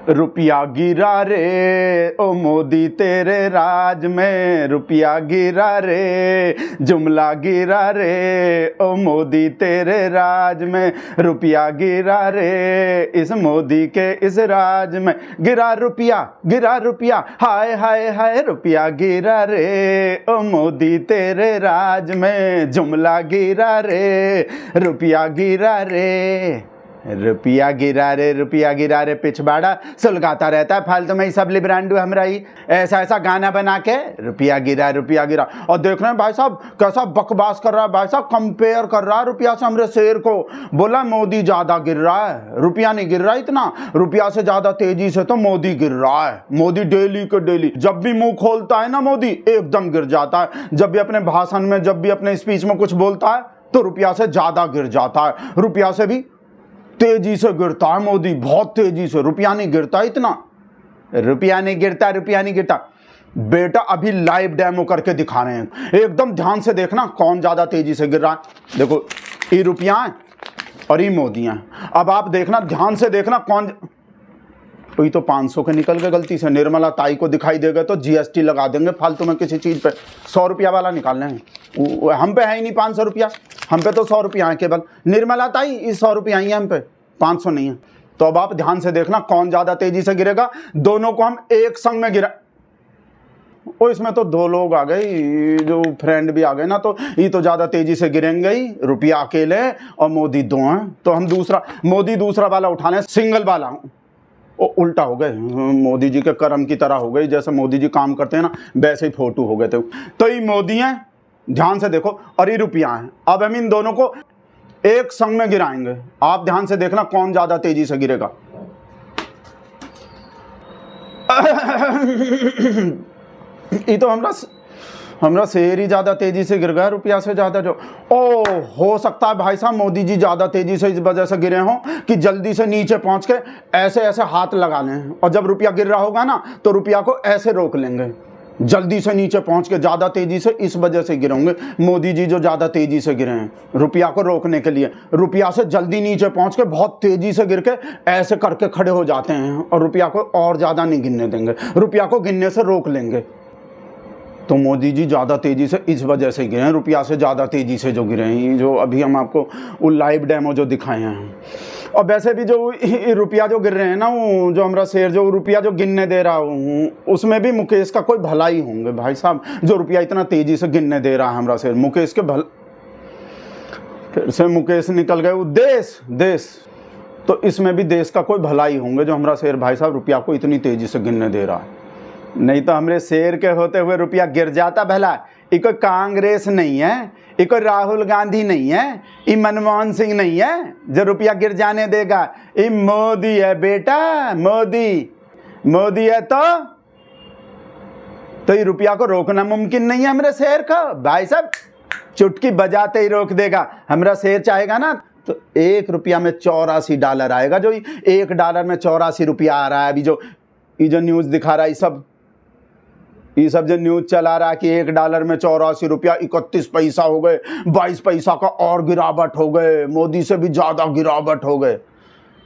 रुपया गिरा रे ओ मोदी तेरे राज में, रुपया गिरा रे, जुमला गिरा रे ओ मोदी तेरे राज में, रुपया गिरा रे इस मोदी के इस राज में, गिरा रुपया, हाय हाय हाय रुपया गिरा रे ओ मोदी तेरे राज में, जुमला गिरा रे, रुपया गिरा रे, रुपया गिरा रे पिछवाड़ा सुलगाता रहता है फालतू में ही सब लिब्रांडू हमरा ही ऐसा गाना बना के रुपया गिरा। और देख रहे हैं भाई साहब कैसा बकवास कर रहा है भाई साहब, कंपेयर कर रहा है रुपया से हमरे शेर को। बोला मोदी ज्यादा गिर रहा है, रुपया नहीं गिर रहा इतना, रुपया से ज्यादा तेजी से तो मोदी गिर रहा है। मोदी डेली के डेली जब भी मुंह खोलता है ना मोदी एकदम गिर जाता है। जब भी अपने भाषण में, जब भी अपने स्पीच में कुछ बोलता है तो रुपया से ज्यादा गिर जाता है, रुपया से भी तेजी से गिरता है मोदी, बहुत तेजी से। रुपया नहीं गिरता इतना, रुपया नहीं गिरता। बेटा अभी लाइव डेमो करके दिखा रहे हैं, एकदम ध्यान से देखना कौन ज्यादा तेजी से गिर रहा है। देखो ये रुपया है और ये मोदी है। अब आप देखना ध्यान से देखना कौन, कोई तो 500 के निकल गए गलती से, निर्मला ताई को दिखाई देगा तो जीएसटी लगा देंगे फालतू में किसी चीज पे। 100 रुपया वाला निकाल लेंगे, हम पे है ही नहीं 500 रुपया, हम पे तो 100 रुपया है केवल। निर्मला ताई इस 100 रुपया ही है हम पे, 500 नहीं है। तो अब आप ध्यान से देखना कौन ज्यादा तेजी से गिरेगा। दोनों को हम एक संग में गिरा, ओ इसमें तो 2 लोग आ गए, जो फ्रेंड भी आ गए ना, तो ये तो ज्यादा तेजी से गिरेंगे ही। रुपया अकेले और मोदी 2 हैं, तो हम मोदी दूसरा वाला उठा लें, सिंगल वाला। उल्टा हो गए, मोदी जी के कर्म की तरह हो गई, जैसे मोदी जी काम करते हैं ना वैसे ही फोटो हो गए थे। तो ये मोदी है, ध्यान से देखो, और ये रुपया है। अब हम इन दोनों को एक संग में गिराएंगे, आप ध्यान से देखना कौन ज्यादा तेजी से गिरेगा। ये तो हमरा शेर ही ज्यादा तेजी से गिर गया रुपया से ज्यादा। जो हो सकता है भाई साहब मोदी जी ज्यादा तेजी से इस वजह से गिरे हों कि जल्दी से नीचे पहुंच के ऐसे हाथ लगा लें, और जब रुपया गिर रहा होगा ना तो रुपया को ऐसे रोक लेंगे, जल्दी से नीचे पहुंच के ज्यादा तेजी से, इस वजह से गिरेंगे मोदी जी जो ज्यादा तेजी से गिरे हैं रुपया को रोकने के लिए। रुपया से जल्दी नीचे पहुंच के बहुत तेजी से गिर के ऐसे करके खड़े हो जाते हैं और रुपया को और ज्यादा नहीं गिरने देंगे, रुपया को गिरने से रोक लेंगे। तो मोदी जी ज़्यादा तेज़ी से इस वजह से गिरे हैं, रुपया से ज़्यादा तेज़ी से जो गिरे हैं, जो अभी हम आपको वो लाइव डेमो जो दिखाए हैं। और वैसे भी जो रुपया जो गिर रहे हैं ना, वो जो हमारा शेर जो रुपया जो गिनने दे रहा हूँ, उसमें भी मुकेश का कोई भला ही होंगे भाई साहब, जो रुपया इतना तेज़ी से गिनने दे रहा है हमारा शेर। मुकेश के फिर से मुकेश निकल गए, वो देश तो इसमें भी देश का कोई भला ही होंगे, जो हमारा शेर भाई साहब रुपया को इतनी तेज़ी से गिनने दे रहा है। नहीं तो हमरे शेर के होते हुए रुपया गिर जाता भला। ये कोई कांग्रेस नहीं है, ये कोई राहुल गांधी नहीं है, ये मनमोहन सिंह नहीं है जो रुपया गिर जाने देगा। ये मोदी है बेटा, मोदी है तो ये रुपया को रोकना मुमकिन नहीं है हमरे शेर का भाई साहब, चुटकी बजाते ही रोक देगा। हमरा शेर चाहेगा ना तो 1 रुपया में $84 आएगा, जो $1 में 84 रुपया आ रहा है। अभी जो ये जो न्यूज़ दिखा रहा है, ये सब जो न्यूज़ चला रहा है कि $1 में 84 रुपया 31 पैसा हो गए, 22 पैसा का और गिरावट हो गए, मोदी से भी ज़्यादा गिरावट हो गए।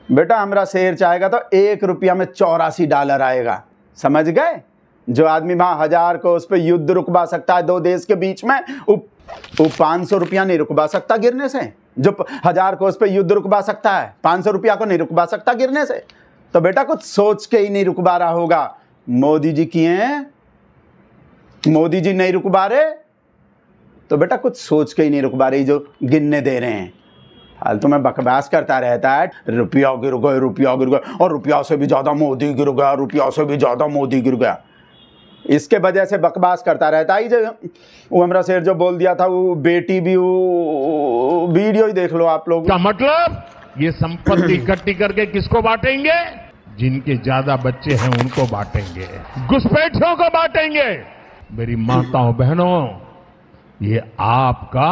बेटा हमरा शेर चाहेगा तो 1 रुपया में $84 आएगा, समझ गए। जो आदमी वहाँ 1000 को उस पर युद्ध रुकवा सकता है 2 देश के बीच में, वो 500 रुपया नहीं रुकवा सकता गिरने से। जो 1000 को उस पर युद्ध रुकवा सकता है 500 रुपया को नहीं रुकवा सकता गिरने से। तो बेटा कुछ सोच के ही नहीं रुकवा रहा होगा। मोदी जी किए, मोदी जी नहीं रुकवा रहे तो बेटा कुछ सोच के ही नहीं रुकवा रही, जो गिनने दे रहे हैं। फालतू में बकवास करता रहता है, रुपया गिर गए और रुपया से भी ज़्यादा मोदी गिर गया, रुपया से भी ज़्यादा मोदी गिर गया। इसके वजह से बकवास करता रहता है। जो वो हमारा शेर जो बोल दिया था, वो बेटी भी, वो वीडियो ही देख लो आप लोग। का मतलब ये संपत्ति इकट्ठी करके किसको बांटेंगे? जिनके ज्यादा बच्चे हैं उनको बांटेंगे, घुसपैठियों को बांटेंगे। मेरी माताओं बहनों, ये आपका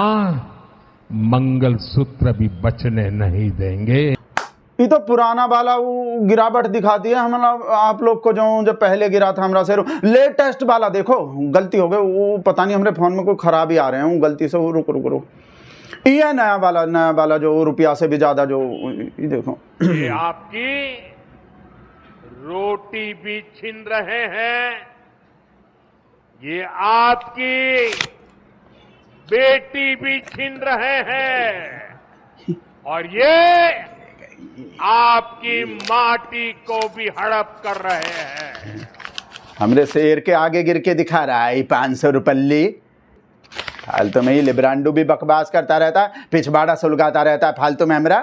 मंगलसूत्र भी बचने नहीं देंगे। ये तो पुराना वाला वो गिरावट दिखाती है हम आप लोग को, जो पहले गिरा था हमारा शेर। लेटेस्ट वाला देखो, गलती हो गई, वो पता नहीं हमारे फोन में कोई खराबी आ रहे हैं, गलती से वो रुक ये नया वाला जो रुपया से भी ज्यादा, जो ये देखो, ये आपकी रोज रोटी भी छीन रहे हैं, ये आपकी बेटी भी छीन रहे हैं और ये आपकी माटी को भी हड़प कर रहे हैं। हमरे शेर के आगे गिर के दिखा रहा है 500 रुपल्ली। फालतू में ही लिब्रांडू भी बकवास करता रहता है, पिछवाड़ा सुलगाता रहता है फालतू में हमरा।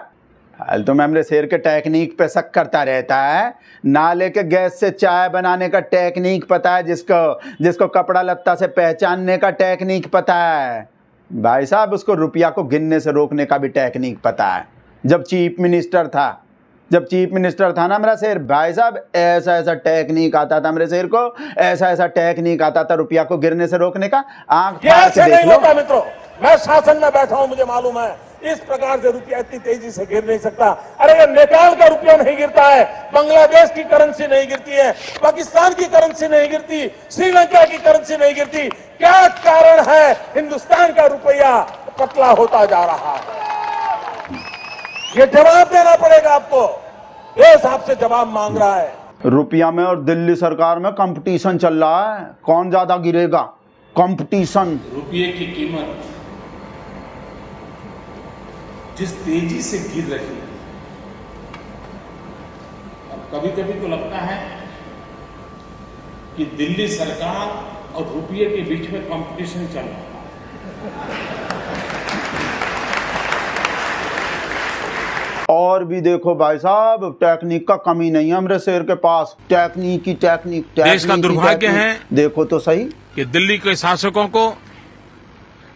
फालतू में हमरे शेर के टेक्निक पे शक करता रहता है। नाले के गैस से चाय बनाने का टेक्निक पता है जिसको कपड़ा लत्ता से पहचानने का टेक्निक पता है। भाई साहब उसको रुपया को गिनने से रोकने का भी टेक्निक पता है। जब चीफ मिनिस्टर था ना मेरा शेर, भाई साहब ऐसा ऐसा टेक्निक आता था मेरे शेर को, ऐसा टेक्निक आता था रुपया को गिरने से रोकने का। आंख फाड़ के देख लो। मित्रों, मैं शासन में बैठा हूं, मुझे मालूम है इस प्रकार से रुपया इतनी तेजी से गिर नहीं सकता। अरे नेपाल का रुपया नहीं गिरता है, बांग्लादेश की करेंसी नहीं गिरती है, पाकिस्तान की करेंसी नहीं गिरती, श्रीलंका की करेंसी नहीं गिरती। क्या कारण है हिंदुस्तान का रुपया पतला होता जा रहा है? ये जवाब देना पड़ेगा आपको। देश आपसे जवाब मांग रहा है। रुपया में और दिल्ली सरकार में कंपटीशन चल रहा है, कौन ज्यादा गिरेगा। कंपटीशन। रुपये की कीमत जिस तेजी से गिर रही है, और कभी कभी तो लगता है कि दिल्ली सरकार और रुपये के बीच में कंपटीशन चल रहा है। और भी देखो भाई साहब, टेक्निक का कमी नहीं है हमरे शेर के पास। टेक्निक देश का दुर्भाग्य है, देखो तो सही, कि दिल्ली के शासकों को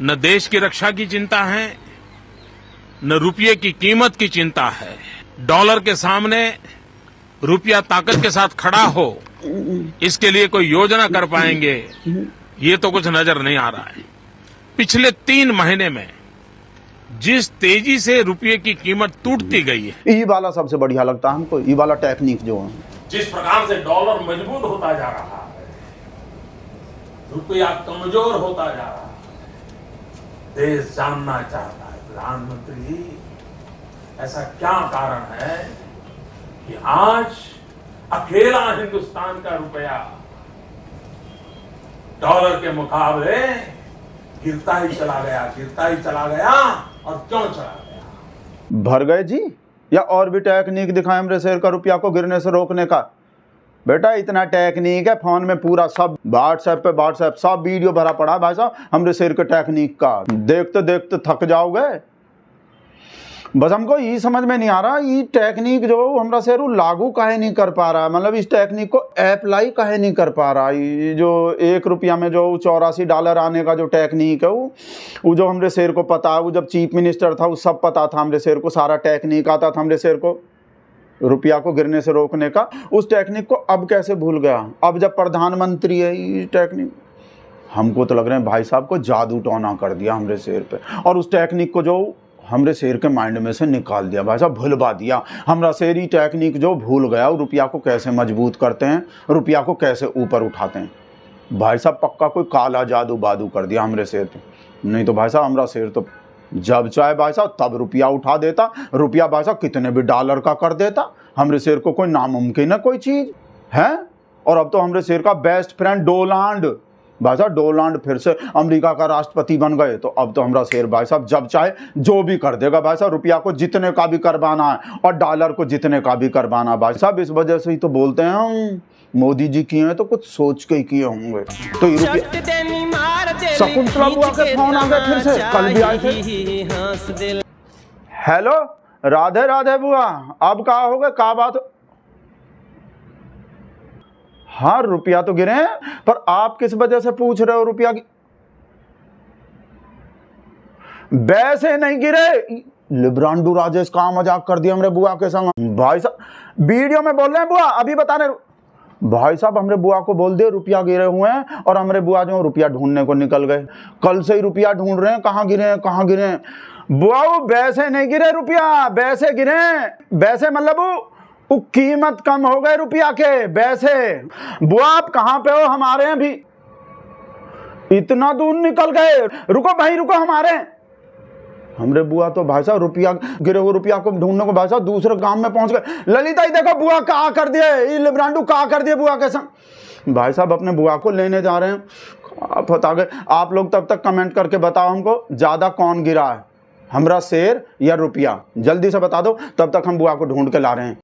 न देश की रक्षा की चिंता है, न रुपये की कीमत की चिंता है। डॉलर के सामने रुपया ताकत के साथ खड़ा हो, इसके लिए कोई योजना कर पाएंगे, ये तो कुछ नजर नहीं आ रहा है। पिछले 3 महीने में जिस तेजी से रुपये की कीमत टूटती गई है, ये वाला सबसे बढ़िया लगता है हमको, ये वाला टेक्निक जो है। जिस प्रकार से डॉलर मजबूत होता जा रहा है, रुपया कमजोर होता जा रहा है, देश जानना चाहता है प्रधानमंत्री जी, ऐसा क्या कारण है कि आज अकेला हिंदुस्तान का रुपया डॉलर के मुकाबले गिरता ही चला गया और क्यों चला गया? भर गए जी, या और भी टेक्निक दिखाएं हमरे शेर का रुपया को गिरने से रोकने का। बेटा इतना टेक्निक है, फोन में पूरा सब व्हाट्सएप सब वीडियो भरा पड़ा है भाई साहब हमरे शेर के टेक्निक का। देखते देखते थक जाओगे। बस हमको ये समझ में नहीं आ रहा, ये टेक्निक जो हमरा शेर लागू काहे नहीं कर पा रहा, मतलब इस टेक्निक को अप्लाई काहे नहीं कर पा रहा। ये जो 1 रुपया में जो $84 आने का जो टेक्निक है, वो जो हमरे शेर को पता है, वो जब चीफ मिनिस्टर था वो सब पता था हमरे शेर को, सारा टेक्निक आता था हमरे शेर को रुपया को गिरने से रोकने का। उस टेक्निक को अब कैसे भूल गया? अब जब प्रधानमंत्री है, ये टेक्निक हमको तो लग रहा है भाई साहब को जादू टोना कर दिया हमरे शेर पे, और उस टेक्निक को जो हमरे शेर के माइंड में से निकाल दिया भाई साहब, भुलवा दिया। हमरा शेर ही टेक्निक जो भूल गया, रुपया को कैसे मजबूत करते हैं, रुपया को कैसे ऊपर उठाते हैं। भाई साहब पक्का कोई काला जादू बादू कर दिया हमरे शेर पे, नहीं तो भाई साहब हमरा शेर तो जब चाहे भाई साहब तब रुपया उठा देता, रुपया भाई साहब कितने भी डॉलर का कर देता। हमरे शेर को कोई नामुमकिन है कोई चीज़ है। और अब तो हमरे शेर का बेस्ट फ्रेंड डोनाल्ड भाई साहब, डोनाल्ड फिर से अमेरिका का राष्ट्रपति बन गए, तो अब तो हमारा शेर भाई साहब जब चाहे जो भी कर देगा भाई साहब। रुपया को जितने का भी करवाना है और डॉलर को जितने का भी करवाना भाई साहब। इस वजह से ही तो बोलते हैं हम मोदी जी किए हैं तो कुछ सोच के ही किए होंगे। तो ये रुपया शकुंतला बुआ के फोन आ गए फिर से, कल भी आए थे। हेलो, राधे राधे बुआ, अब कहा हो गए, क्या बात? हाँ रुपया तो गिरे हैं, पर आप किस वजह से पूछ रहे हो रुपया की? वैसे नहीं गिरे, लिब्रांडू राजेश का मजाक कर दिया हमरे बुआ के संग। भाई साहब वीडियो में बोल रहे हैं बुआ, अभी बता रहे भाई साहब हमरे बुआ को बोल दिए रुपया गिरे हुए हैं, और हमरे बुआ जो रुपया ढूंढने को निकल गए। कल से ही रुपया ढूंढ रहे हैं, कहाँ गिरे हैं कहाँ गिरे हैं। बुआ वैसे नहीं गिरे रुपया, वैसे गिरे, वैसे मतलब वो कीमत कम हो गए रुपया के वैसे। बुआ आप कहाँ पे हो? हमारे हैं भी, इतना दूर निकल गए। रुको भाई रुको, हमारे हमरे बुआ तो भाई साहब रुपया गिरे हुए रुपया को ढूंढने को भाई साहब दूसरे गांव में पहुंच गए। ललिता ही देखो बुआ कहा कर दिए, ये लिब्रांडू कहा कर दिए बुआ के संग। भाई साहब अपने बुआ को लेने जा रहे हैं। आप बता गए, आप लोग तब तक कमेंट करके बताओ हमको ज्यादा कौन गिरा है, हमरा शेर या रुपया, जल्दी से बता दो, तब तक हम बुआ को ढूंढ के ला रहे हैं।